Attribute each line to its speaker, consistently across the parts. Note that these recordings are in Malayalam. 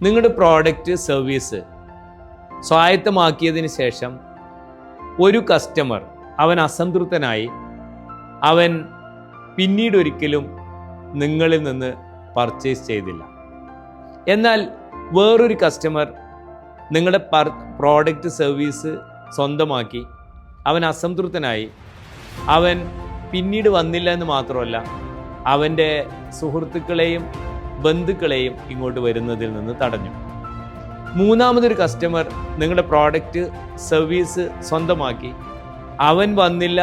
Speaker 1: നിങ്ങളുടെ പ്രോഡക്റ്റ് സർവീസ് സ്വായത്തമാക്കിയതിന് ശേഷം ഒരു കസ്റ്റമർ അവൻ അസംതൃപ്തനായി അവൻ പിന്നീട് ഒരിക്കലും നിങ്ങളിൽ നിന്ന് പർച്ചേസ് ചെയ്തില്ല. എന്നാൽ വേറൊരു കസ്റ്റമർ നിങ്ങളുടെ പ്രോഡക്റ്റ് സർവീസ് സ്വന്തമാക്കി അവൻ അസംതൃപ്തനായി അവൻ പിന്നീട് വന്നില്ല എന്ന് മാത്രമല്ല അവൻ്റെ സുഹൃത്തുക്കളെയും ബന്ധുക്കളെയും ഇങ്ങോട്ട് വരുന്നതിൽ നിന്ന് തടഞ്ഞു. മൂന്നാമതൊരു കസ്റ്റമർ നിങ്ങളുടെ പ്രോഡക്റ്റ് സർവീസ് സ്വന്തമാക്കി അവൻ വന്നില്ല,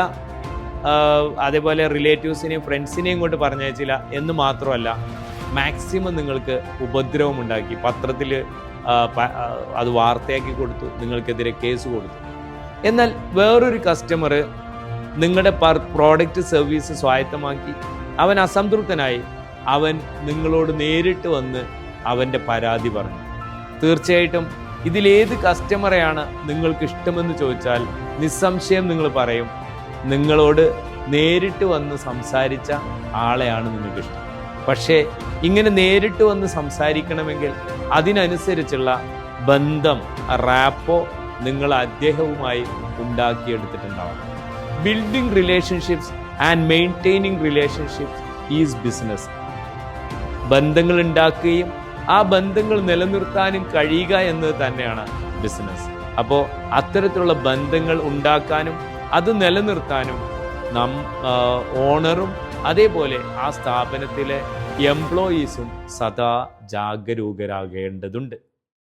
Speaker 1: അതേപോലെ റിലേറ്റീവ്സിനെയും ഫ്രണ്ട്സിനെയും ഇങ്ങോട്ട് പറഞ്ഞയച്ചില്ല എന്ന് മാത്രമല്ല മാക്സിമം നിങ്ങൾക്ക് ഉപദ്രവം ഉണ്ടാക്കി, പത്രത്തിൽ അത് വാർത്തയാക്കി കൊടുത്തു, നിങ്ങൾക്കെതിരെ കേസ് കൊടുത്തു. എന്നാൽ വേറൊരു കസ്റ്റമർ നിങ്ങളുടെ പ്രോഡക്റ്റ് സർവീസ് സ്വായത്തമാക്കി അവൻ അസംതൃപ്തനായി അവൻ നിങ്ങളോട് നേരിട്ട് വന്ന് അവൻ്റെ പരാതി പറഞ്ഞു. തീർച്ചയായിട്ടും ഇതിലേത് കസ്റ്റമറെയാണ് നിങ്ങൾക്ക് ഇഷ്ടമെന്ന് ചോദിച്ചാൽ നിസ്സംശയം നിങ്ങൾ പറയും നിങ്ങളോട് നേരിട്ട് വന്ന് സംസാരിച്ച ആളെയാണ് നിങ്ങൾക്കിഷ്ടം. പക്ഷേ ഇങ്ങനെ നേരിട്ട് വന്ന് സംസാരിക്കണമെങ്കിൽ അതിനനുസരിച്ചുള്ള ബന്ധം, റാപ്പോ നിങ്ങൾ അദ്ദേഹവുമായി ഉണ്ടാക്കിയെടുത്തിട്ടുണ്ടാവണം. Building relationships and maintaining relationships is business. ബന്ധങ്ങൾ ഉണ്ടാക്കുകയും ആ ബന്ധങ്ങൾ നിലനിർത്താനും കഴിയുക എന്നത് തന്നെയാണ് ബിസിനസ്. അപ്പോൾ അത്തരത്തിലുള്ള ബന്ധങ്ങൾ ഉണ്ടാക്കാനും അത് നിലനിർത്താനും ഓണറും അതേപോലെ ആ സ്ഥാപനത്തിലെ എംപ്ലോയീസും സദാ ജാഗരൂകരാകേണ്ടതുണ്ട്.